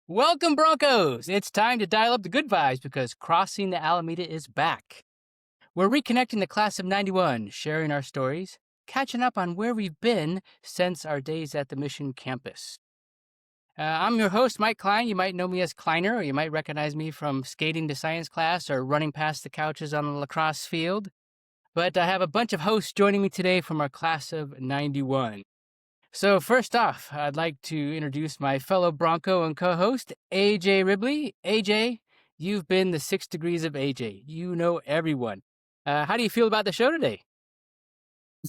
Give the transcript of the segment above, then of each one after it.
Welcome, Broncos! It's time to dial up the good vibes because Crossing the Alameda is back. We're reconnecting the class of 91, sharing our stories, catching up on where we've been since our days at the Mission campus. I'm your host, Mike Klein. You might know me as Kleiner, or you might recognize me from skating to science class or running past the couches on the lacrosse field. But I have a bunch of hosts joining me today from our class of 91. So first off, I'd like to introduce my fellow Bronco and co-host, AJ Ribley. AJ, you've been the 6 degrees of AJ. You know everyone. How do you feel about the show today?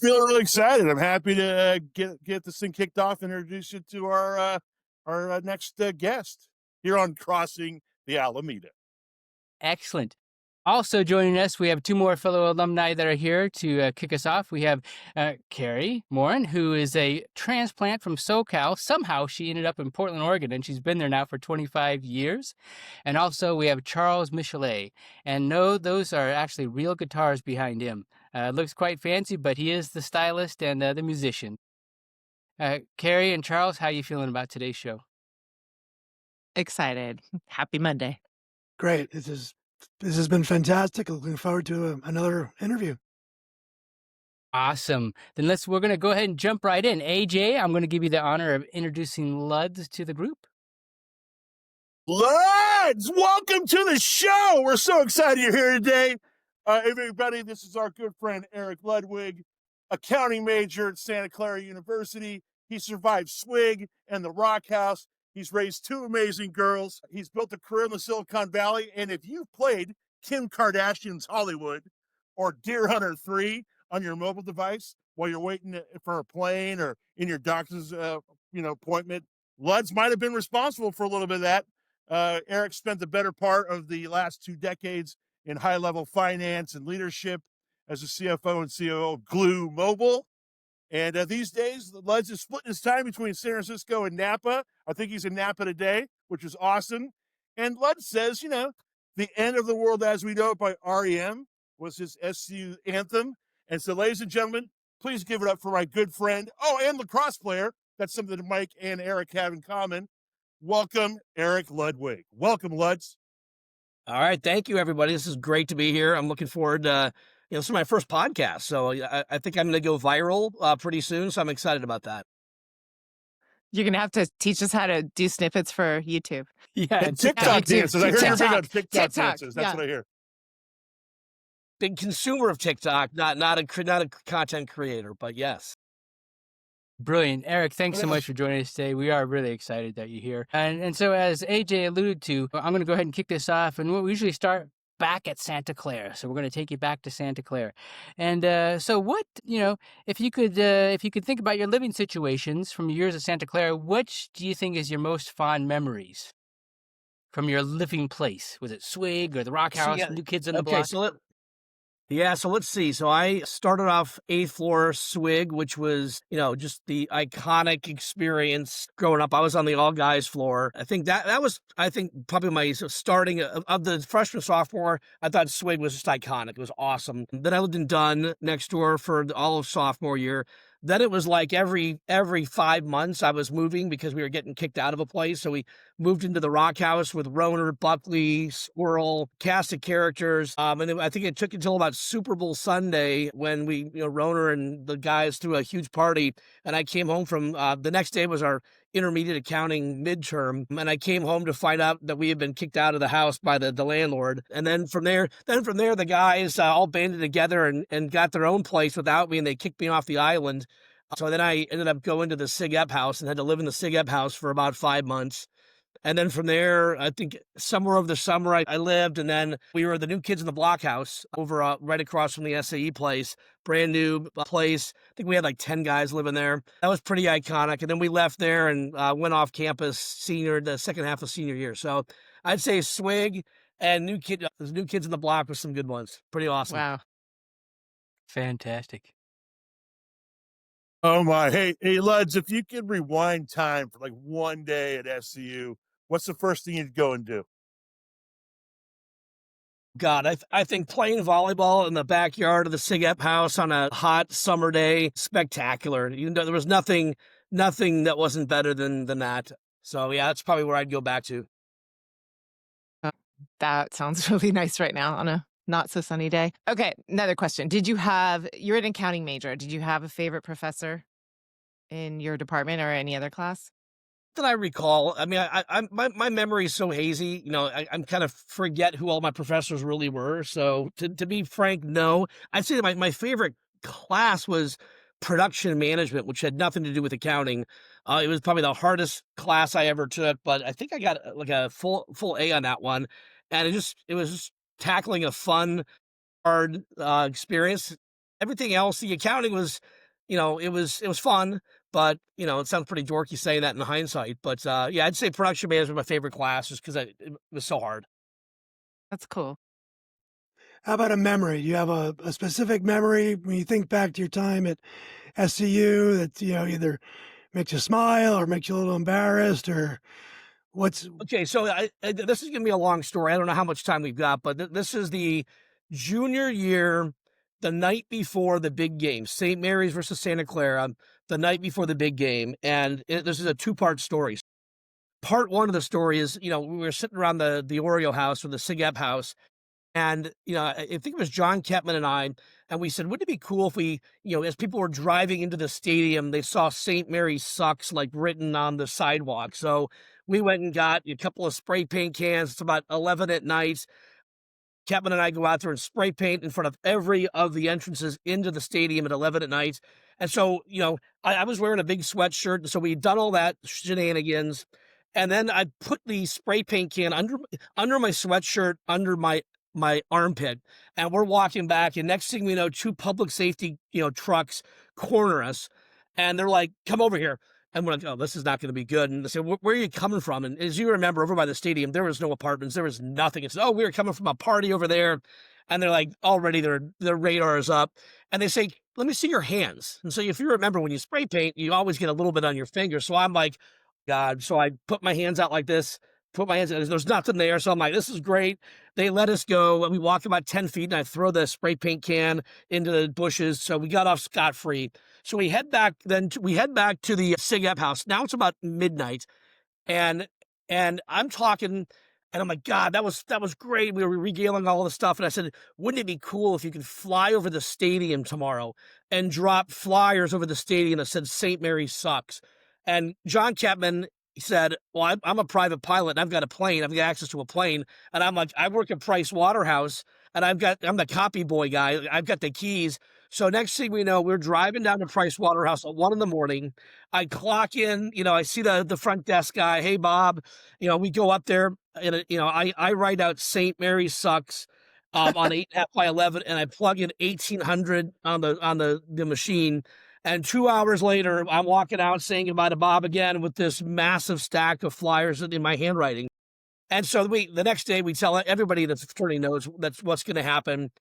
Feeling really excited. I'm happy to get this thing kicked off and introduce you to our next guest here on Crossing the Alameda. Excellent. Also joining us, we have two more fellow alumni that are here to kick us off. We have Carrie Morin, who is a transplant from SoCal. Somehow she ended up in Portland, Oregon, and she's been there now for 25 years. And also we have Charles Michelet. And no, those are actually real guitars behind him. Looks quite fancy, but he is the stylist and the musician. Carrie and Charles, how are you feeling about today's show? Excited. Happy Monday. Great. This has been fantastic. Looking forward to another interview. Awesome. Then we're going to go ahead and jump right in. AJ, I'm going to give you the honor of introducing Luds to the group. Lads, welcome to the show. We're so excited you're here today. Everybody, this is our good friend Eric Ludwig, accounting major at Santa Clara University. He survived SWIG and the Rock House. He's raised two amazing girls. He's built a career in the Silicon Valley. And if you've played Kim Kardashian's Hollywood or Deer Hunter 3 on your mobile device while you're waiting for a plane or in your doctor's appointment, Luds might have been responsible for a little bit of that. Eric spent the better part of the last 2 decades in high-level finance and leadership as a CFO and COO of Glue Mobile. And these days, Luds is splitting his time between San Francisco and Napa. I think he's in Napa today, which is awesome. And Luds says, the end of the world as we know it by REM was his SCU anthem. And so, ladies and gentlemen, please give it up for my good friend. Oh, and lacrosse player. That's something that Mike and Eric have in common. Welcome, Eric Ludwig. Welcome, Luds. All right. Thank you, everybody. This is great to be here. I'm looking forward to this is my first podcast, so I think I'm going to go viral pretty soon, so I'm excited about that. You're going to have to teach us how to do snippets for YouTube. Yeah, and TikTok dances. I heard you're big on TikTok dances. That's what I hear. Big consumer of TikTok, not a content creator, but yes. Brilliant. Eric, thanks so much for joining us today. We are really excited that you're here. And so as AJ alluded to, I'm going to go ahead and kick this off. And we usually start back at Santa Clara. So we're going to take you back to Santa Clara. And so what, if you could think about your living situations from years at Santa Clara, which do you think is your most fond memories from your living place? Was it SWIG or the Rock House, New Kids on the Block? So let's see. So I started off 8th floor SWIG, which was, just the iconic experience growing up. I was on the all guys floor. I think that was, probably my starting of the freshman, sophomore. I thought SWIG was just iconic. It was awesome. Then I lived in Dunn next door for all of sophomore year. Then it was like every 5 months I was moving because we were getting kicked out of a place. So we moved into the Rock House with Roner, Buckley, Squirrel, cast of characters. And I think it took until about Super Bowl Sunday when we, Roner and the guys threw a huge party. And I came home from the next day was our intermediate accounting midterm. And I came home to find out that we had been kicked out of the house by the landlord. And then from there, the guys all banded together and got their own place without me. And they kicked me off the island. So then I ended up going to the Sig Ep house and had to live in the Sig Ep house for about 5 months. And then from there, I think somewhere over the summer I lived, and then we were the New Kids in the Block house over right across from the SAE place, brand new place. I think we had like 10 guys living there. That was pretty iconic. And then we left there and went off campus the second half of senior year. So I'd say SWIG and New Kids in the Block were some good ones. Pretty awesome. Wow. Fantastic. Oh my. Hey, Luds, if you could rewind time for like one day at SCU, what's the first thing you'd go and do? God, I think playing volleyball in the backyard of the Sig Ep house on a hot summer day, spectacular. There was nothing that wasn't better than that. So yeah, that's probably where I'd go back to. That sounds really nice right now on a not so sunny day. Okay, another question. You're an accounting major. Did you have a favorite professor in your department or any other class? That I recall, I mean, my memory is so hazy. I'm kind of forget who all my professors really were. So to be frank, no, I'd say that my favorite class was production management, which had nothing to do with accounting. It was probably the hardest class I ever took, but I think I got like a full A on that one, and it was just tackling a fun, hard experience. Everything else, the accounting was, it was fun, but it sounds pretty dorky saying that in hindsight. But yeah, I'd say production management was my favorite class just because it was so hard. That's cool. How about a memory? Do you have a specific memory when you think back to your time at SCU that either makes you smile or makes you a little embarrassed, or what's Okay, so this is gonna be a long story. I don't know how much time we've got, but this is the junior year, the night before the big game, St. Mary's versus Santa Clara, the night before the big game, and this is a two-part story. Part one of the story is, we were sitting around the Oreo house or the SIGEP house, and, I think it was John Ketman and I, and we said, wouldn't it be cool if we, as people were driving into the stadium, they saw St. Mary's sucks like written on the sidewalk. So we went and got a couple of spray paint cans. It's about 11 at night. Kevin and I go out there and spray paint in front of every of the entrances into the stadium at 11 at night. And so, I was wearing a big sweatshirt. And so we'd done all that shenanigans. And then I put the spray paint can under my sweatshirt, under my armpit. And we're walking back. And next thing we know, two public safety, trucks corner us. And they're like, come over here. And we're like, oh, this is not going to be good. And they said, where are you coming from? And as you remember, over by the stadium, there was no apartments. There was nothing. It's, oh, we were coming from a party over there. And they're like, already their radar is up. And they say, let me see your hands. And so if you remember, when you spray paint, you always get a little bit on your finger. So I'm like, God. So I put my hands out like this, there's nothing there. So I'm like, this is great. They let us go. We walk about 10 feet and I throw the spray paint can into the bushes. So we got off scot-free. So we head back to the SIGEP house. Now it's about midnight. And I'm talking, and I'm like, God, that was great. We were regaling all the stuff. And I said, wouldn't it be cool if you could fly over the stadium tomorrow and drop flyers over the stadium that said St. Mary's sucks? And John Chapman, he said, well, I'm a private pilot and I've got a plane. I've got access to a plane. And I'm like, I work at Price Waterhouse and I'm the copy boy guy. I've got the keys. So next thing we know, we're driving down to Price Waterhouse at 1 a.m. I clock in, I see the front desk guy. Hey, Bob, we go up there and, I write out St. Mary's sucks on 8.5 by 11 and I plug in 1800 on the machine. And 2 hours later, I'm walking out saying goodbye to Bob again with this massive stack of flyers in my handwriting. And so the next day we tell everybody that the fraternity knows that's what's going to happen.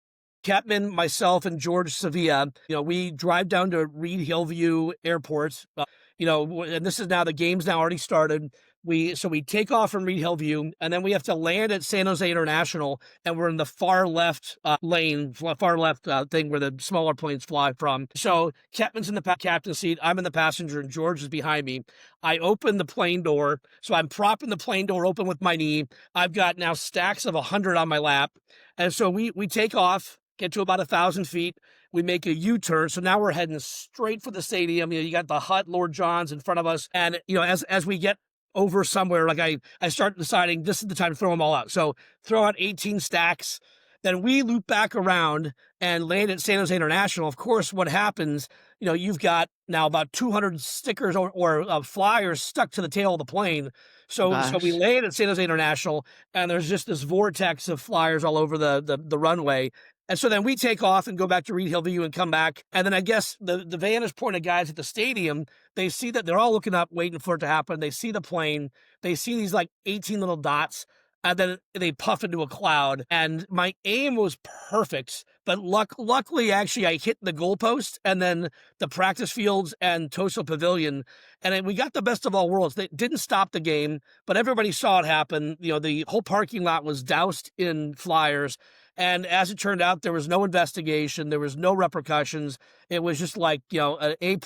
Ketman, myself, and George Sevilla, we drive down to Reed Hillview Airport. And this is now, the game's now already started. We take off from Reed Hillview, and then we have to land at San Jose International, and we're in the far left lane, far left thing where the smaller planes fly from. So Ketman's in the captain's seat, I'm in the passenger, and George is behind me. I open the plane door, so I'm propping the plane door open with my knee. I've got now stacks of 100 on my lap, and so we take off, get to about 1,000 feet. We make a U-turn. So now we're heading straight for the stadium. You got the Hut, Lord John's in front of us. And, as we get over somewhere, like I start deciding this is the time to throw them all out. So throw out 18 stacks. Then we loop back around and land at San Jose International. Of course, what happens, you've got now about 200 stickers or flyers stuck to the tail of the plane. So we land at San Jose International, and there's just this vortex of flyers all over the runway. And so then we take off and go back to Reed Hillview and come back. And then I guess the vantage point of guys at the stadium, they see that they're all looking up, waiting for it to happen. They see the plane. They see these like 18 little dots. And then they puff into a cloud. And my aim was perfect. But luckily, actually, I hit the goalpost and then the practice fields and Toso Pavilion. And then we got the best of all worlds. They didn't stop the game, but everybody saw it happen. The whole parking lot was doused in flyers. And as it turned out, there was no investigation. There was no repercussions. It was just like, an A+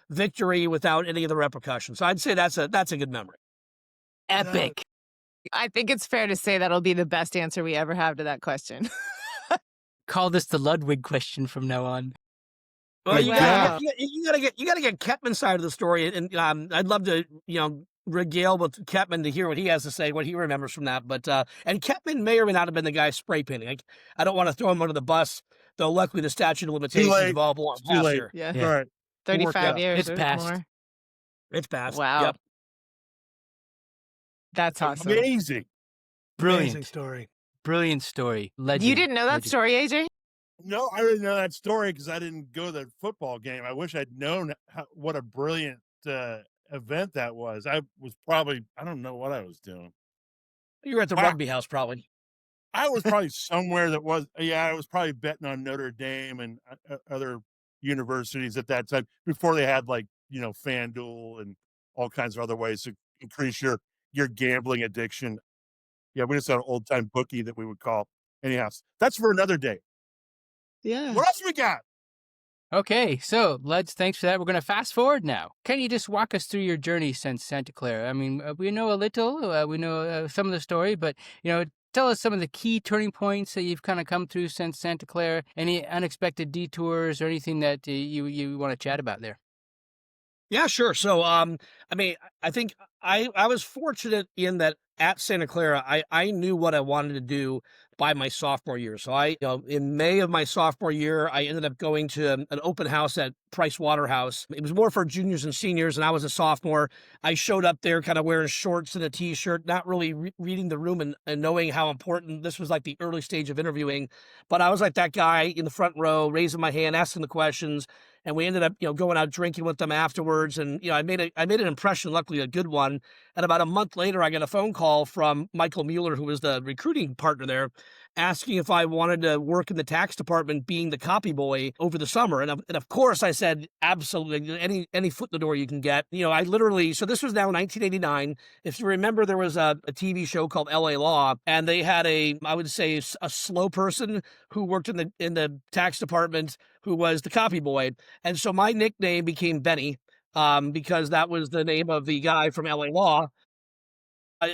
victory without any of the repercussions. So I'd say that's a good memory. epic. I think it's fair to say that'll be the best answer we ever have to that question. Call this the Ludwig question from now on. Well, you Wow. gotta get Ketman's side of the story, and I'd love to regale with Ketman to hear what he has to say, what he remembers from that. But and Ketman may or may not have been the guy spray painting. I don't want to throw him under the bus, though. Luckily, the statute of limitations late. have all belong It's too past late. here. Yeah. Yeah. All right. 35 out. years It's or passed. more. It's passed. Wow. Yep. That's awesome. Amazing. Brilliant. Amazing story. Brilliant story. Legend. You didn't know that Legend. story, AJ? No, I didn't know that story because I didn't go to the football game. I wish I'd known what a brilliant event that was. I don't know what I was doing. You were at the Wow. rugby house, probably. I was probably somewhere I was probably betting on Notre Dame and other universities at that time before they had FanDuel and all kinds of other ways to increase your gambling addiction. Yeah, we just had an old time bookie that we would call. Anyhow, that's for another day. Yeah. What else we got? Okay, so Leds, thanks for that. We're going to fast forward now. Can you just walk us through your journey since Santa Clara? I mean, we know a little, we know some of the story, but, tell us some of the key turning points that you've kind of come through since Santa Clara. Any unexpected detours or anything that you want to chat about there? Yeah, sure. So, I think I was fortunate in that at Santa Clara, I knew what I wanted to do by my sophomore year. So in May of my sophomore year, I ended up going to an open house at Price Waterhouse. It was more for juniors and seniors, and I was a sophomore. I showed up there kind of wearing shorts and a t-shirt, not really reading the room and knowing how important this was, like the early stage of interviewing. But I was like that guy in the front row, raising my hand, asking the questions. And we ended up, going out drinking with them afterwards. And, I made an impression, luckily a good one. And about a month later, I got a phone call from Michael Mueller, who was the recruiting partner there, asking if I wanted to work in the tax department, being the copy boy over the summer. And of course I said, absolutely, any foot in the door you can get. I literally, so this was now 1989. If you remember, there was a TV show called LA Law, and they had I would say a slow person who worked in the tax department who was the copy boy. And so my nickname became Benny, because that was the name of the guy from LA Law.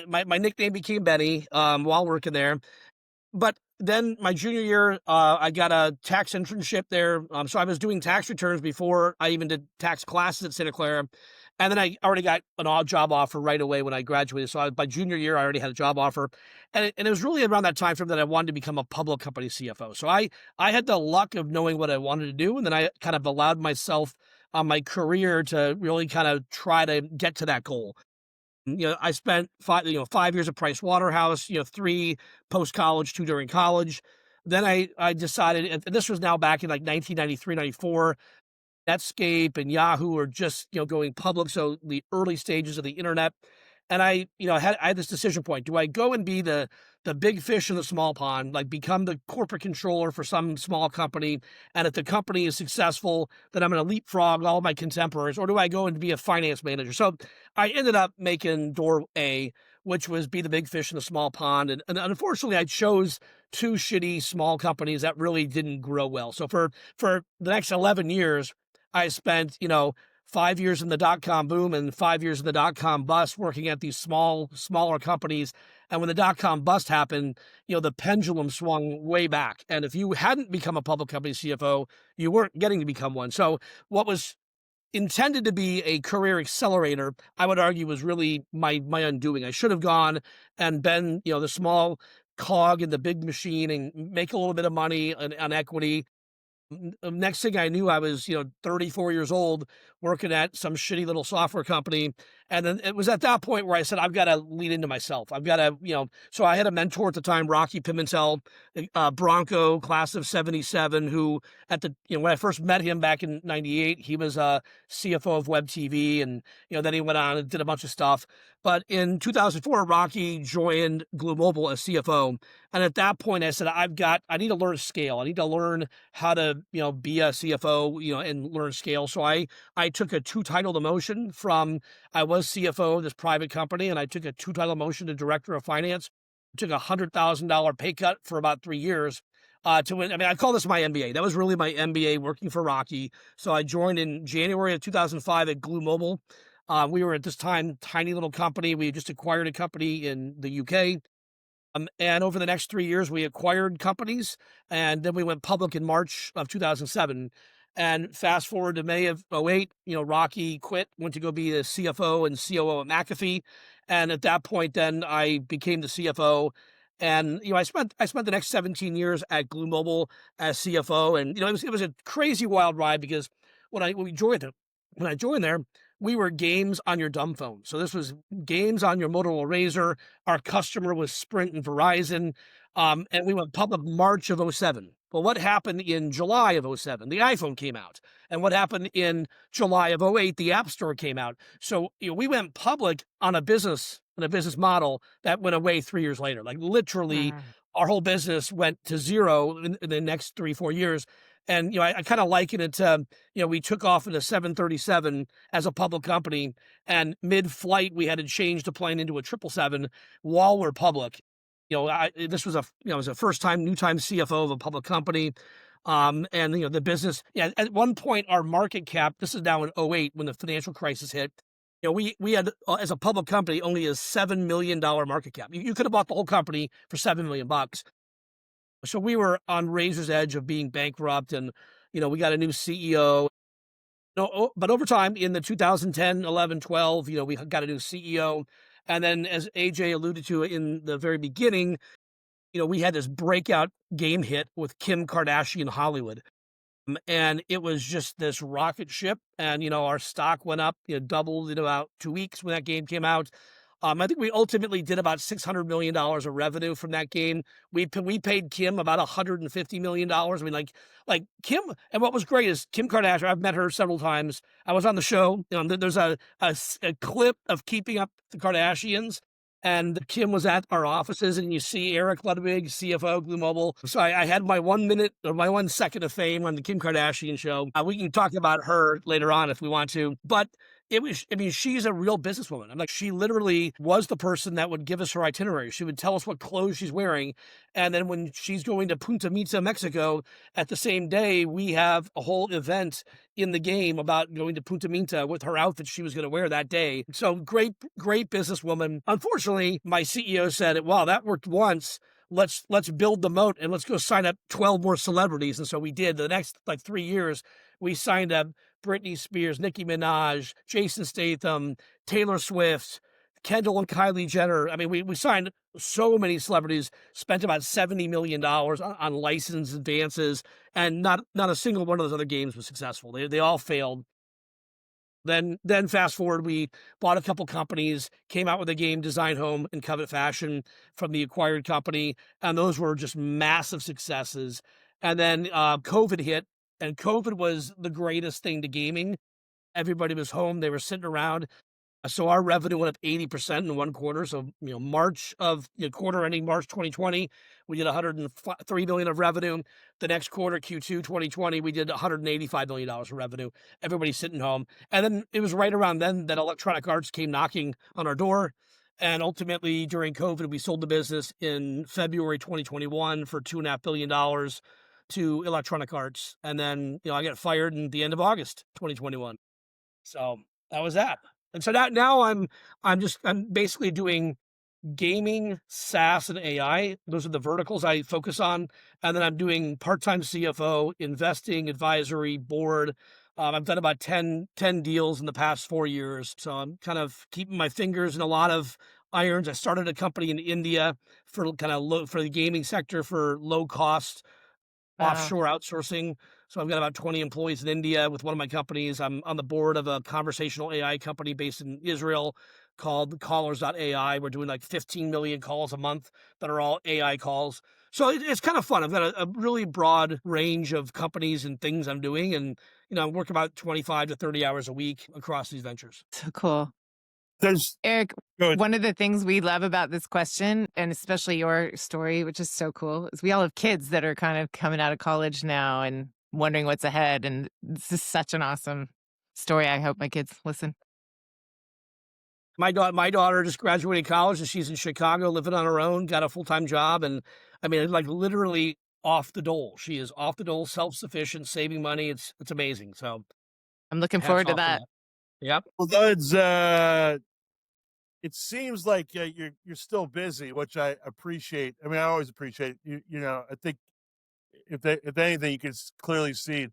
My nickname became Benny while working there. But then my junior year, I got a tax internship there. So I was doing tax returns before I even did tax classes at Santa Clara. And then I already got an odd job offer right away when I graduated. So by junior year, I already had a job offer. And it was really around that time frame that I wanted to become a public company CFO. So I had the luck of knowing what I wanted to do. And then I kind of allowed myself on my career to really kind of try to get to that goal. I spent 5 years at Price Waterhouse, 3 post-college, 2 during college. Then I decided, and this was now back in like 1993, 94, Netscape and Yahoo are just, going public. So the early stages of the internet. And I had this decision point. Do I go and be the big fish in the small pond, like become the corporate controller for some small company? And if the company is successful, then I'm going to leapfrog all my contemporaries, or do I go and be a finance manager? So I ended up making door A, which was be the big fish in the small pond. And unfortunately, I chose 2 shitty small companies that really didn't grow well. So for the next 11 years, I spent, 5 years in the dot-com boom and 5 years in the dot-com bust working at these smaller companies. And when the dot-com bust happened, the pendulum swung way back. And if you hadn't become a public company CFO, you weren't getting to become one. So what was intended to be a career accelerator, I would argue, was really my undoing. I should have gone and been, the small cog in the big machine and make a little bit of money on equity. Next thing I knew, I was, 34 years old working at some shitty little software company. And then it was at that point where I said, I've got to lean into myself. I've got to, so I had a mentor at the time, Rocky Pimentel, Bronco, class of 77, who when I first met him back in 98, he was a CFO of Web TV. And, then he went on and did a bunch of stuff. But in 2004, Rocky joined Glue Mobile as CFO. And at that point, I said, I need to learn scale. I need to learn how to, be a CFO, and learn scale. So I took a 2-title demotion from, I was CFO of this private company, and I took a 2-title demotion to director of finance, took a $100,000 pay cut for about 3 years to win. I call this my MBA. That was really my MBA working for Rocky. So I joined in January of 2005 at Glue Mobile. We were at this time tiny little company. We just acquired a company in the UK. And over the next 3 years, we acquired companies, and then we went public in March of 2007. And fast forward to May of '08, Rocky quit, went to go be the CFO and COO at McAfee. And at that point, then I became the CFO. And I spent the next 17 years at Glue Mobile as CFO. And it was a crazy wild ride because when I joined there, we were games on your dumb phone. So this was games on your Motorola Razor. Our customer was Sprint and Verizon. And we went public March of '07. But what happened in July of '07? The iPhone came out. And what happened in July of '08? The App Store came out. So we went public on a business model that went away 3 years later. Like literally, our whole business went to zero in the next 3-4 years. And I kind of liken it to we took off in a 737 as a public company, and mid-flight we had to change the plane into a 777 while we're public. This was it was a new time CFO of a public company. And the business, at one point our market cap, this is now in '08 when the financial crisis hit. We had, as a public company, only a $7 million market cap. You could have bought the whole company for $7 million. So we were on razor's edge of being bankrupt, and we got a new CEO. But over time, in the 2010, 11, 12, we got a new CEO. And then, as AJ alluded to in the very beginning, we had this breakout game hit with Kim Kardashian Hollywood. And it was just this rocket ship. And, our stock went up, doubled in about 2 weeks when that game came out. I think we ultimately did about $600 million of revenue from that game. We paid Kim about $150 million. I mean, like Kim. And what was great is Kim Kardashian. I've met her several times. I was on the show. There's a clip of Keeping Up the Kardashians, and Kim was at our offices, and you see Eric Ludwig, CFO, Glue Mobile. So I had my 1 minute or my 1 second of fame on the Kim Kardashian show. We can talk about her later on if we want to, but she's a real businesswoman. I'm like, she literally was the person that would give us her itinerary. She would tell us what clothes she's wearing. And then when she's going to Punta Mita, Mexico, at the same day, we have a whole event in the game about going to Punta Mita with her outfit she was going to wear that day. So great businesswoman. Unfortunately, my CEO said, wow, that worked once. Let's build the moat and let's go sign up 12 more celebrities. And so we did. The next 3 years, we signed up Britney Spears, Nicki Minaj, Jason Statham, Taylor Swift, Kendall and Kylie Jenner. I mean, we signed so many celebrities, spent about $70 million on license advances, and not a single one of those other games was successful. They all failed. Then fast forward, we bought a couple companies, came out with a game, Design Home and Covet Fashion, from the acquired company, and those were just massive successes. And then COVID hit, and COVID was the greatest thing to gaming. Everybody was home. They were sitting around. So our revenue went up 80% in one quarter. So, March of quarter ending March 2020, we did $103 million of revenue. The next quarter, Q2 2020, we did $185 million of revenue. Everybody's sitting home. And then it was right around then that Electronic Arts came knocking on our door. And ultimately, during COVID, we sold the business in February 2021 for $2.5 billion to Electronic Arts. And then, I got fired in the end of August 2021. So that was that. And so now I'm basically doing gaming, SaaS, and AI. Those are the verticals I focus on. And then I'm doing part-time CFO, investing, advisory, board. I've done about 10 deals in the past 4 years. So I'm kind of keeping my fingers in a lot of irons. I started a company in India for for the gaming sector for low cost offshore outsourcing. So I've got about 20 employees in India with one of my companies. I'm on the board of a conversational AI company based in Israel called Callers.ai. We're doing 15 million calls a month that are all AI calls. So it's kind of fun. I've got a really broad range of companies and things I'm doing. And, I work about 25 to 30 hours a week across these ventures. So cool. There's Eric, good. one of the things we love about this question, and especially your story, which is so cool, is we all have kids that are kind of coming out of college now and wondering what's ahead. And this is such an awesome story. I hope my kids listen. My daughter just graduated college, and she's in Chicago living on her own, got a full-time job. And I mean, literally off the dole. She is off the dole, self-sufficient, saving money. It's amazing. So I'm looking hats forward to off that. Yep. Well, that's it seems like you're still busy, which I appreciate. I mean, I always appreciate you. You know, I think if anything, you can clearly see,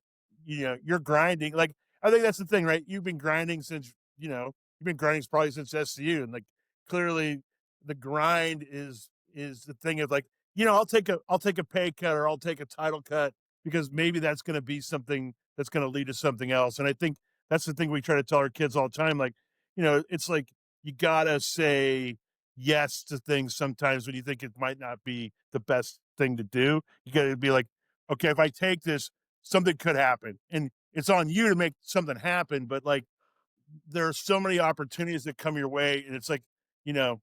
you know, you're grinding. Like I think that's the thing, right? You've been grinding since you've been grinding probably since SCU, and like clearly the grind is the thing of like I'll take a pay cut or I'll take a title cut because maybe that's going to be something that's going to lead to something else. And I think that's the thing we try to tell our kids all the time. Like it's like you gotta say yes to things sometimes when you think it might not be the best thing to do. You gotta be like, okay, if I take this, something could happen. And it's on you to make something happen. But like, there are so many opportunities that come your way. And it's like, you know,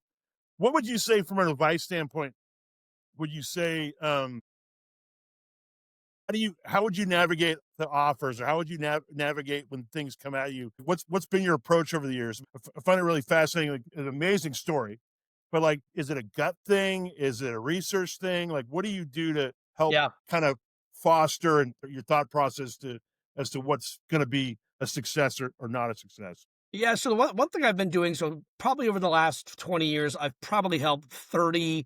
what would you say from an advice standpoint? Would you say, how would you navigate the offers or how would you navigate when things come at you? What's been your approach over the years? I find it really fascinating, like an amazing story, but like, is it a gut thing? Is it a research thing? Like, what do you do to help Yeah. kind of foster and your thought process as to what's going to be a success or not a success? Yeah, so one thing I've been doing, so probably over the last 20 years, I've probably helped 30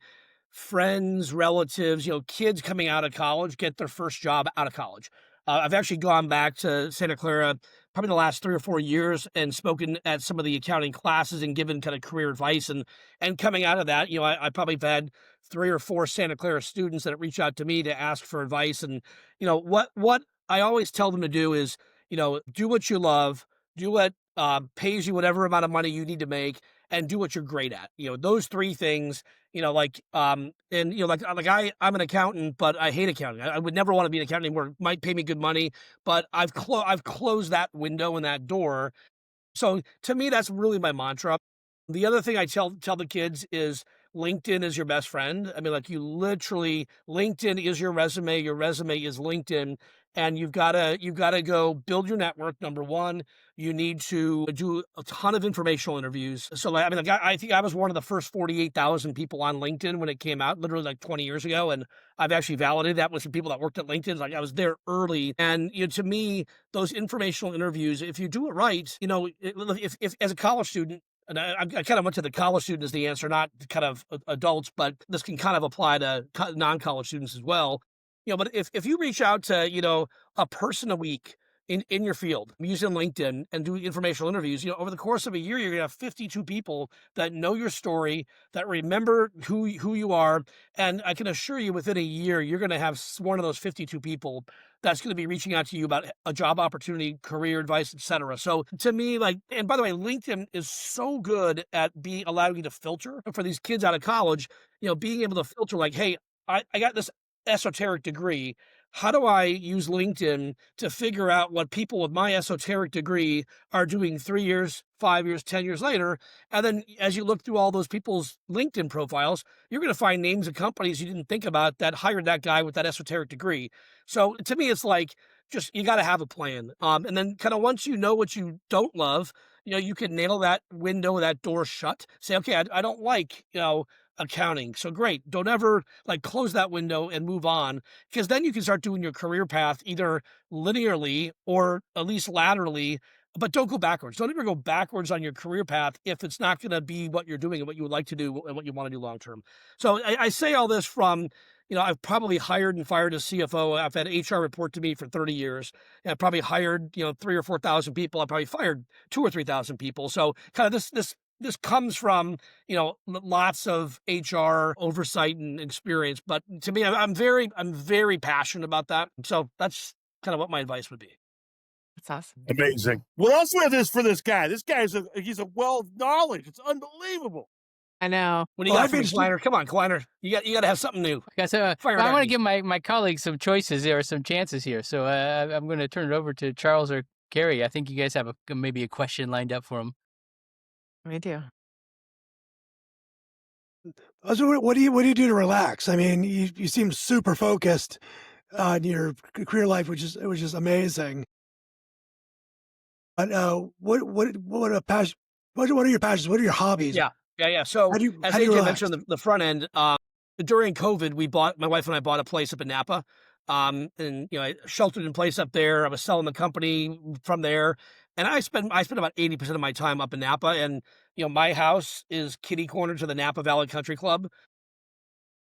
friends, relatives, kids coming out of college get their first job out of college. I've actually gone back to Santa Clara probably the last 3 or 4 years and spoken at some of the accounting classes and given kind of career advice. And coming out of that, I probably have had 3 or 4 Santa Clara students that reach out to me to ask for advice. And what I always tell them to do is, do what you love, do what pays you whatever amount of money you need to make, and do what you're great at. Those three things. I'm an accountant, but I hate accounting. I would never want to be an accountant anymore. It might pay me good money, but I've closed that window and that door. So to me, that's really my mantra. The other thing I tell the kids is LinkedIn is your best friend. I mean, like LinkedIn is your resume is LinkedIn, and you've gotta go build your network. Number one, you need to do a ton of informational interviews. So like, I mean, like I think I was one of the first 48,000 people on LinkedIn when it came out, literally like 20 years ago, and I've actually validated that with some people that worked at LinkedIn. Like I was there early, and to me, those informational interviews, if you do it right, if as a college student, and I kind of went to the college student as the answer, not kind of adults, but this can kind of apply to non-college students as well. But if you reach out to, a person a week in your field using LinkedIn and doing informational interviews, over the course of a year, you're going to have 52 people that know your story, that remember who you are. And I can assure you within a year, you're going to have one of those 52 people that's going to be reaching out to you about a job opportunity, career advice, etc. So to me, like, and by the way, LinkedIn is so good at allowing you to filter for these kids out of college, being able to filter like, hey, I got this esoteric degree. How do I use LinkedIn to figure out what people with my esoteric degree are doing 3 years, 5 years, 10 years later? And then as you look through all those people's LinkedIn profiles, you're going to find names of companies you didn't think about that hired that guy with that esoteric degree. So to me, it's like, just, you got to have a plan. And then kind of once you know what you don't love, you can nail that window, that door shut. Say, okay, I don't like, accounting. So great. Don't ever like close that window and move on, because then you can start doing your career path either linearly or at least laterally, but don't go backwards. Don't ever go backwards on your career path if it's not going to be what you're doing and what you would like to do and what you want to do long term. So I say all this from, I've probably hired and fired a CFO. I've had HR report to me for 30 years. And I've probably hired, 3,000 or 4,000 people. I've probably fired 2,000 or 3,000 people. So kind of this comes from, lots of HR oversight and experience. But to me, I'm very passionate about that. So that's kind of what my advice would be. That's awesome. Amazing. What else we have this for this guy? This guy's he's a well of knowledge. It's unbelievable. I know. What do you got for me, Kleiner? Come on, Kleiner. You got to have something new. Okay, so Fire I at want to me. give my colleagues some choices here, or some chances here. So I'm going to turn it over to Charles or Carrie. I think you guys have maybe a question lined up for them. We do. So what do you do to relax? I mean, you seem super focused on your career life, which is amazing. But what a passion? What are your passions? What are your hobbies? Yeah. So How do you as how do you AJ relax? mentioned on the front end, during COVID, my wife and I bought a place up in Napa. And I sheltered in place up there. I was selling the company from there. And I spend about 80% of my time up in Napa, and my house is kitty corner to the Napa Valley Country Club.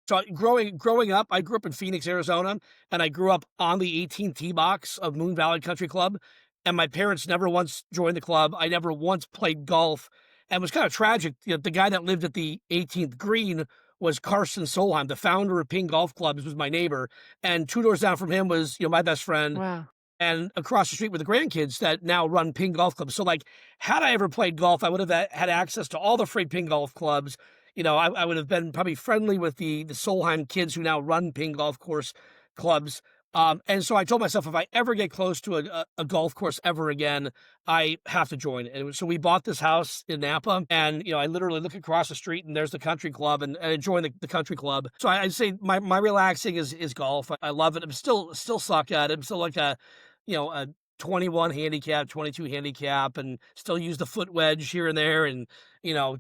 So growing up, I grew up in Phoenix, Arizona, and I grew up on the 18th tee box of Moon Valley Country Club. And my parents never once joined the club. I never once played golf, and it was kind of tragic. The guy that lived at the 18th green was Carson Solheim, the founder of Ping Golf Clubs, was my neighbor, and two doors down from him was my best friend, Wow. and across the street were the grandkids that now run Ping Golf Club. So, like, had I ever played golf, I would have had access to all the free Ping Golf Clubs. I would have been probably friendly with the Solheim kids who now run Ping Golf Course clubs. And so I told myself, if I ever get close to a golf course ever again, I have to join it. And so we bought this house in Napa, and I literally look across the street and there's the country club, and I join the country club. So I'd say my relaxing is golf. I love it. I'm still suck at it. I'm still like a 21 handicap, 22 handicap, and still use the foot wedge here and there, and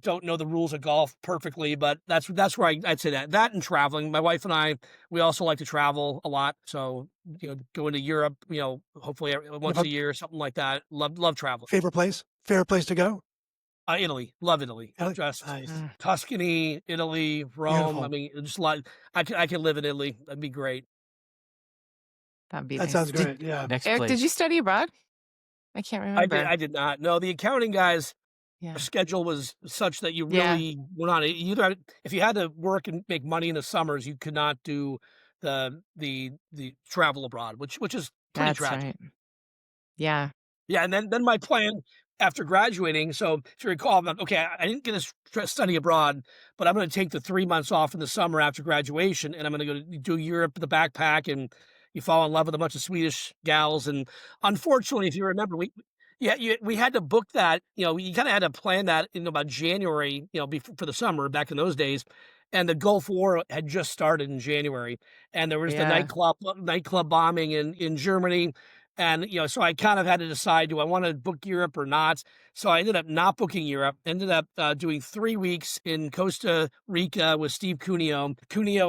don't know the rules of golf perfectly, but that's where I'd say that and traveling. My wife and I, we also like to travel a lot, so going to Europe, hopefully once a year, something like that. Love traveling. Favorite place to go? Italy, love Italy. Italy? Just Nice. Tuscany, Italy, Rome. Beautiful. I mean, just a lot. I could live in Italy. That'd be great. That'd be That nice. sounds great. Yeah. Next Eric, place. did you study abroad? I can't I remember. did not. No, the accounting guys. Yeah. Our schedule was such that you Yeah. really were not. If you had to work and make money in the summers, you could not do the travel abroad, which is pretty That's tragic. right. Yeah. Yeah, and then my plan after graduating. So if you recall, I'm like, okay, I didn't get to study abroad, but I'm going to take the 3 months off in the summer after graduation, and I'm going to go do Europe, the backpack, and you fall in love with a bunch of Swedish gals. And unfortunately, if you remember, we had to book that. You kind of had to plan that in about January, for the summer back in those days. And the Gulf War had just started in January, and there was the Yeah. nightclub bombing in Germany. And so I kind of had to decide, do I want to book Europe or not? So I ended up not booking Europe. Ended up doing 3 weeks in Costa Rica with Steve Cuneo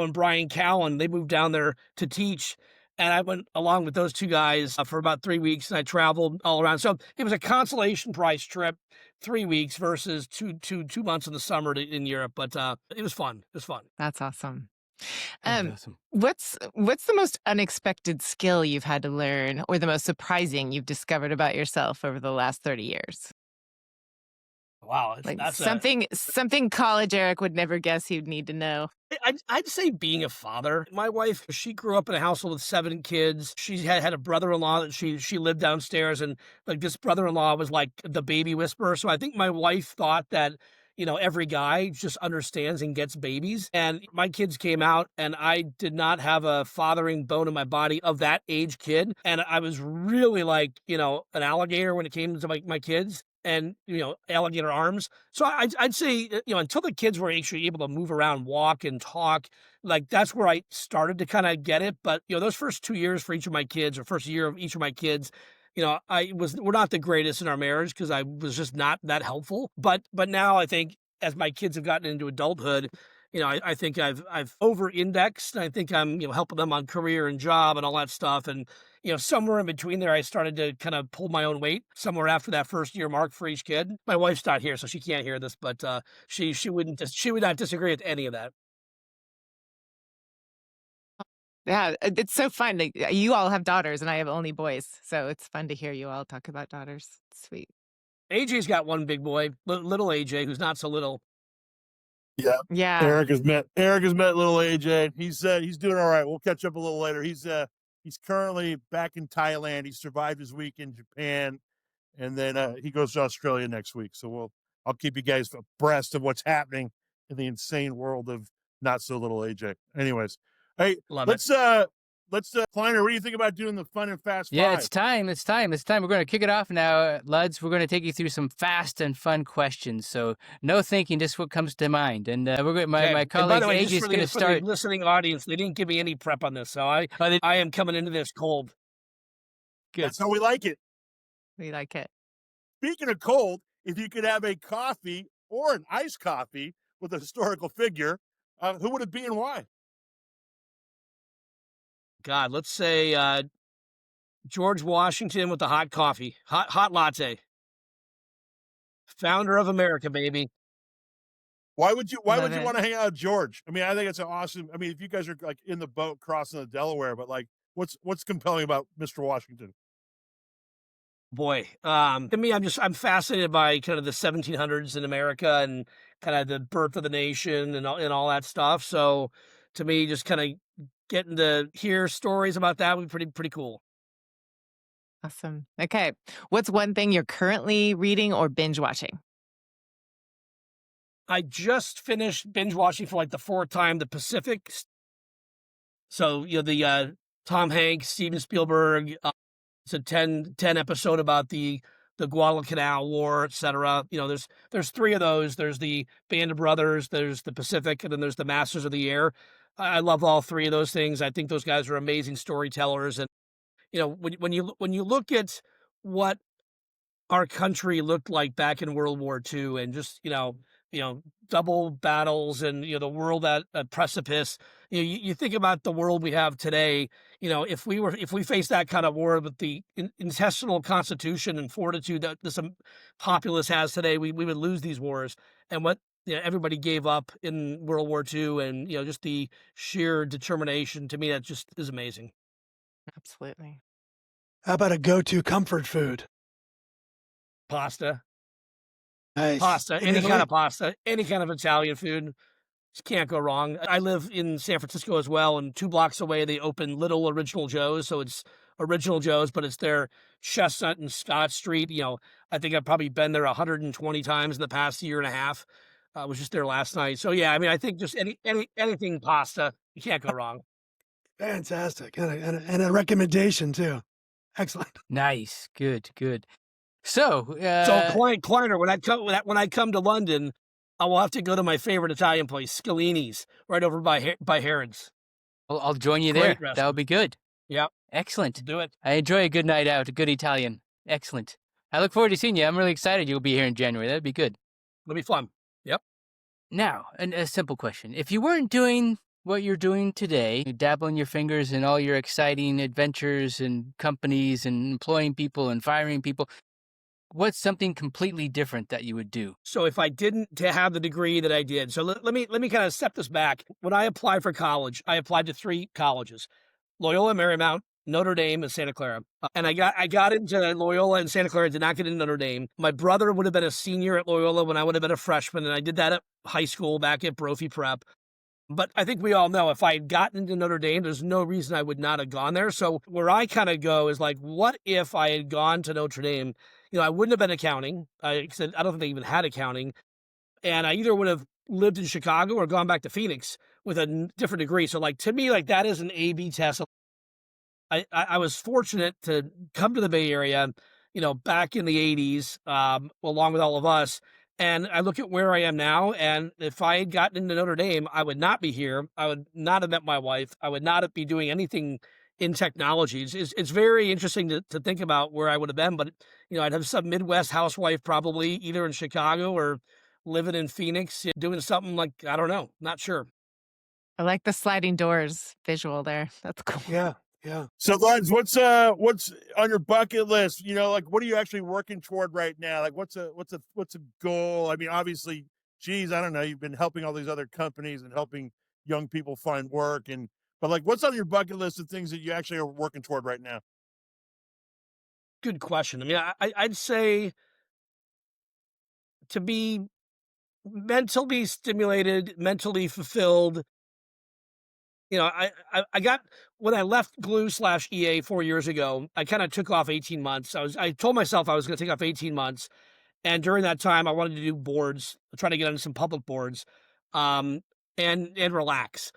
and Brian Cowan. They moved down there to teach. And I went along with those two guys for about 3 weeks, and I traveled all around. So it was a consolation price trip, 3 weeks versus two months in the summer in Europe. But it was fun. It was fun. That's awesome. That's awesome. What's the most unexpected skill you've had to learn, or the most surprising you've discovered about yourself over the last 30 years? Wow, Like that's something college Eric would never guess he'd need to know. I'd say being a father. My wife, she grew up in a household with 7 kids. She had a brother-in-law that she lived downstairs, and like this brother-in-law was like the baby whisperer. So I think my wife thought that every guy just understands and gets babies. And my kids came out, and I did not have a fathering bone in my body of that age kid. And I was really like, an alligator when it came to my kids, and, alligator arms. So I'd say, until the kids were actually able to move around, walk and talk, like that's where I started to kind of get it. But, those first 2 years for each of my kids, or first year of each of my kids, we're not the greatest in our marriage because I was just not that helpful. But now I think as my kids have gotten into adulthood, I think I've over-indexed. I think I'm, helping them on career and job and all that stuff. And, somewhere in between there, I started to kind of pull my own weight somewhere after that first year mark for each kid. My wife's not here, so she can't hear this, but she would not disagree with any of that. Yeah, it's so fun. Like, you all have daughters, and I have only boys, so it's fun to hear you all talk about daughters. Sweet. AJ's got one big boy, little AJ, who's not so little. Yeah. Eric has met little AJ. He's doing all right. We'll catch up a little later. He's currently back in Thailand. He survived his week in Japan, and then he goes to Australia next week. So I'll keep you guys abreast of what's happening in the insane world of not so little AJ. Anyways, hey, Love let's Kleiner, what do you think about doing the fun and fast Yeah, five? it's time. We're going to kick it off now, Luds. We're going to take you through some fast and fun questions. So no thinking, just what comes to mind. And we're going. My And by colleague the way, AJ just is for going to for start. the listening audience, they didn't give me any prep on this, so I am coming into this cold. Good. That's how we like it. We like it. Speaking of cold, if you could have a coffee or an iced coffee with a historical figure, who would it be and why? God, let's say George Washington with the hot coffee, hot latte. Founder of America, baby. Why would you Love it. want to hang out with George? I mean, I think it's an awesome. I mean, if you guys are like in the boat crossing the Delaware, but like, what's compelling about Mr. Washington? Boy, to me, I'm fascinated by kind of the 1700s in America and kind of the birth of the nation and all that stuff. So, to me, just kind of getting to hear stories about that would be pretty cool. Awesome. Okay. What's one thing you're currently reading or binge watching? I just finished binge watching for like the fourth time the Pacific. So the Tom Hanks, Steven Spielberg. It's a 10 episode about the Guadalcanal War, etc. There's three of those. There's the Band of Brothers, there's the Pacific, and then there's the Masters of the Air. I love all three of those things. I think those guys are amazing storytellers. And when you look at what our country looked like back in World War II, and just double battles, and the world at a precipice. You think about the world we have today. If we faced that kind of war with the intestinal constitution and fortitude that this populace has today, we would lose these wars. And what everybody gave up in World War II, and just the sheer determination, to me, that just is amazing. Absolutely. How about a go-to comfort food? Pasta. Nice. Pasta, In any Italy? kind of pasta, any kind of Italian food. Just can't go wrong. I live in San Francisco as well, and 2 blocks away they opened Little Original Joe's. So it's Original Joe's, but it's their Chestnut and Scott Street. I think I've probably been there 120 times in the past year and a half. I was just there last night. So yeah, I mean, I think just anything pasta, you can't go wrong. Fantastic. And a recommendation too. Excellent. Nice. Good. Good. So, So Kleiner, when I come to London, I will have to go to my favorite Italian place, Scalini's, right over by Harrods. I'll join you Great there. restaurant. That would be good. Yeah, Excellent. do it. I enjoy a good night out, a good Italian. Excellent. I look forward to seeing you. I'm really excited you'll be here in January. That'd be good. It'll be fun. Yep. Now, a simple question. If you weren't doing what you're doing today, dabbling your fingers in all your exciting adventures and companies and employing people and firing people, what's something completely different that you would do? So if I didn't to have the degree that I did, so let me kind of step this back. When I applied for college, I applied to 3 colleges: Loyola Marymount, Notre Dame, and Santa Clara. And I got into Loyola and Santa Clara, did not get into Notre Dame. My brother would have been a senior at Loyola when I would have been a freshman, and I did that at high school back at Brophy Prep. But I think we all know if I had gotten into Notre Dame, there's no reason I would not have gone there. So where I kind of go is like, what if I had gone to Notre Dame? I wouldn't have been accounting. I said I don't think they even had accounting. And I either would have lived in Chicago or gone back to Phoenix with a different degree. So like, to me, like, that is an A/B test. I was fortunate to come to the Bay Area, back in the 80s, along with all of us. And I look at where I am now, and if I had gotten into Notre Dame, I would not be here. I would not have met my wife. I would not be doing anything in technology. It's very interesting to think about where I would have been, but I'd have some Midwest housewife probably either in Chicago or living in Phoenix, doing something like, I don't know, not sure. I like the sliding doors visual there. That's cool. Yeah. Yeah. So, Lens, what's on your bucket list? Like, what are you actually working toward right now? Like, what's a goal? I mean, obviously, geez, I don't know. You've been helping all these other companies and helping young people find work, but like, what's on your bucket list of things that you actually are working toward right now? Good question. I mean, I'd say to be mentally stimulated, mentally fulfilled. I got, when I left Glue/EA 4 years ago, I kind of took off 18 months. I told myself I was going to take off 18 months. And during that time, I wanted to do boards, try to get on some public boards, and relax.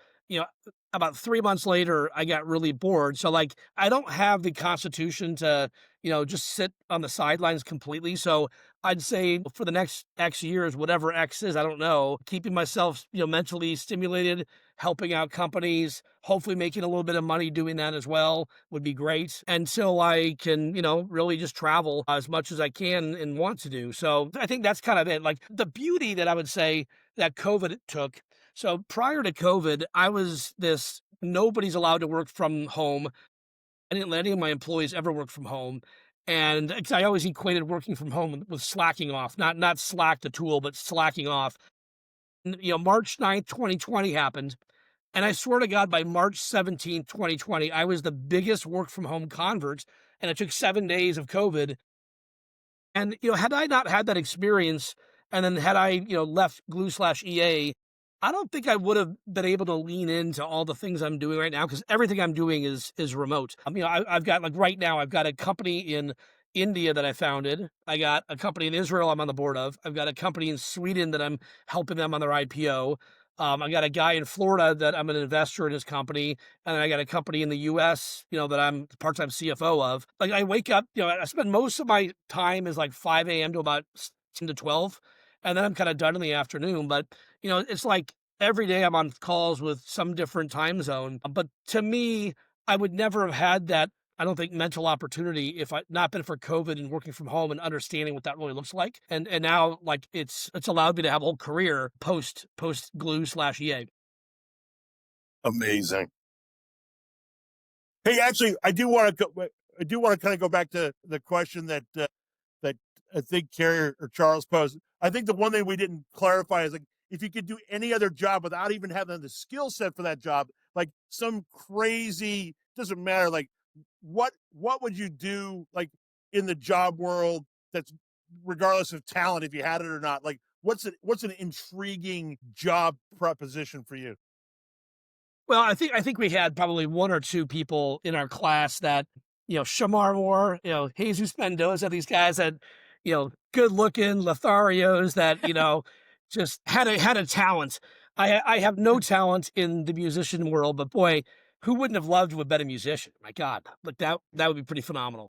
About 3 months later, I got really bored. So like, I don't have the constitution to, just sit on the sidelines completely. So I'd say for the next X years, whatever X is, I don't know, keeping myself, mentally stimulated, helping out companies, hopefully making a little bit of money doing that as well would be great until I can, really just travel as much as I can and want to do. So I think that's kind of it. Like, the beauty that I would say that COVID took. So prior to COVID, I was nobody's allowed to work from home. I didn't let any of my employees ever work from home. And 'cause I always equated working from home with slacking off, not Slack the tool, but slacking off. March 9th, 2020 happened. And I swear to God, by March 17th, 2020, I was the biggest work from home convert. And it took 7 days of COVID. And, had I not had that experience, and then had I, left Glue/EA, I don't think I would have been able to lean into all the things I'm doing right now, because everything I'm doing is remote. I've got, like, right now, I've got a company in India that I founded. I got a company in Israel I'm on the board of. I've got a company in Sweden that I'm helping them on their IPO. I got a guy in Florida that I'm an investor in his company, and then I got a company in the U.S., that I'm the part-time CFO of. Like, I wake up, I spend most of my time is like 5 a.m. to about 10 to 12, and then I'm kind of done in the afternoon. But, it's like every day I'm on calls with some different time zone. But to me, I would never have had that, I don't think, mental opportunity if I not been for COVID and working from home and understanding what that really looks like. And now, like, it's allowed me to have a whole career post Glue/EA. Amazing. Hey, actually, I do want to kind of go back to the question that I think Carrie or Charles posed. I think the one thing we didn't clarify is, like, if you could do any other job without even having the skill set for that job, like some crazy, doesn't matter, like, what would you do, like, in the job world, that's regardless of talent, if you had it or not? Like, what's an intriguing job proposition for you? Well, I think we had probably one or two people in our class that, Shamar Moore, Jesus Mendoza, these guys that, good looking Lotharios that, just had a talent. I have no talent in the musician world, but boy, who wouldn't have loved to have been a musician? My God, like that would be pretty phenomenal.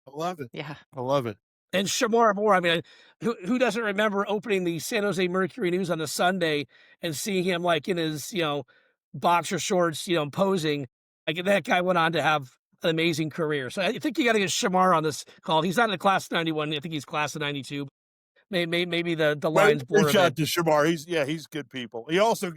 I love it. Yeah. I love it. And Shamar Moore, I mean, who doesn't remember opening the San Jose Mercury News on a Sunday and seeing him, like, in his, boxer shorts, posing? Like, that guy went on to have an amazing career. So I think you got to get Shamar on this call. He's not in the class of 91. I think he's class of 92. Maybe the lines blur a Reach out bit. to Shamar. He's good people. He also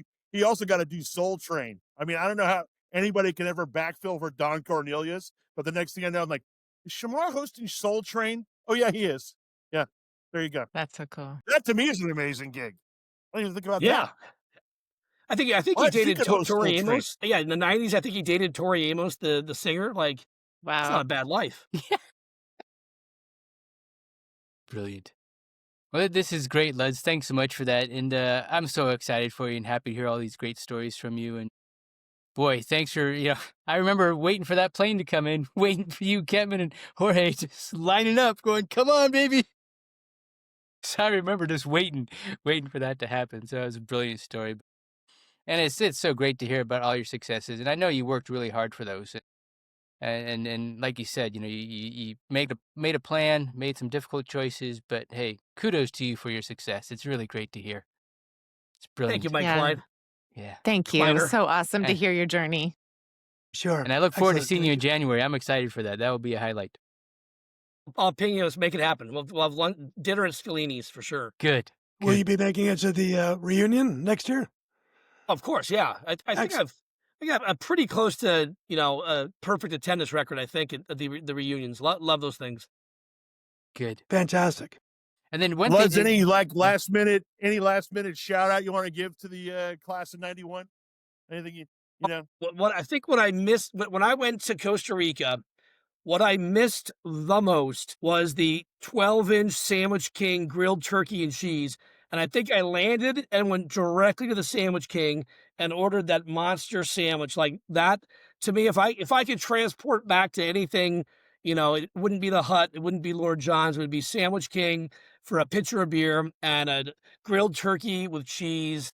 got to do Soul Train. I mean, I don't know how anybody can ever backfill for Don Cornelius, but the next thing I know, I'm like, is Shamar hosting Soul Train? Oh yeah, he is. Yeah, there you go. That's so cool. That to me is an amazing gig. I didn't even think about Yeah. that. I think he Well, he dated could host Soul Tori Train. Amos. Yeah, in the 90s, I think he dated Tori Amos, the singer. Like, it's not Wow. a bad life. Brilliant. Well, this is great, Luz. Thanks so much for that. And I'm so excited for you and happy to hear all these great stories from you. And boy, thanks for, I remember waiting for that plane to come in, waiting for you, Kevin and Jorge, just lining up, going, come on, baby. So I remember just waiting for that to happen. So it was a brilliant story. And it's so great to hear about all your successes. And I know you worked really hard for those. And like you said, you made a plan, made some difficult choices, but hey, kudos to you for your success. It's really great to hear. It's brilliant. Thank you, Mike Yeah. Klein. Yeah. Thank you. It Kleiner. was so awesome to And- hear your journey. Sure. And I look forward to Excellent. seeing you in Thank you. January. I'm excited for that. That will be a highlight. I'll ping you. Let's make it happen. We'll have dinner at Scalini's for sure. Good. Will Good. you be making it to the reunion next year? Of course, yeah. I think I got a pretty close to, a perfect attendance record, I think, at the reunions. Love those things. Good. Fantastic. And then one Luz, thing. any last minute shout out you want to give to the class of 91? Anything you know? What I missed when I went to Costa Rica, what I missed the most was the 12-inch Sandwich King grilled turkey and cheese. And I think I landed and went directly to the Sandwich King and ordered that monster sandwich. Like that, to me, if I could transport back to anything, it wouldn't be the Hut, it wouldn't be Lord John's, it would be Sandwich King for a pitcher of beer and a grilled turkey with cheese.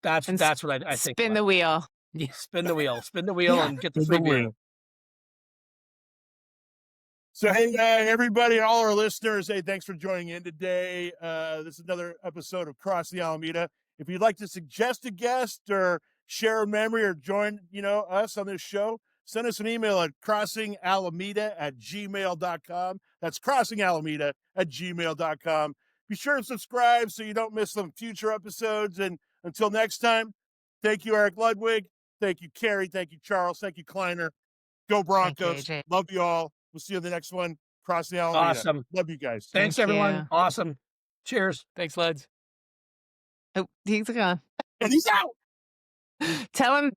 That's And what I think. Spin the wheel. Spin the wheel, Yeah. and get the free beer. So, hey, everybody, all our listeners, hey, thanks for joining in today. This is another episode of Cross the Alameda. If you'd like to suggest a guest or share a memory or join, us on this show, send us an email at crossingalameda@gmail.com. That's crossingalameda@gmail.com. Be sure to subscribe so you don't miss some future episodes. And until next time, thank you, Eric Ludwig. Thank you, Carrie. Thank you, Charles. Thank you, Kleiner. Go Thank you, Broncos. AJ. Love you all. We'll see you in the next one. Cross the Alameda. Awesome. Love you guys. Thanks, Thank everyone. you. Awesome. Cheers. Thanks, lads. Oh, he's gone. And he's out. Tell him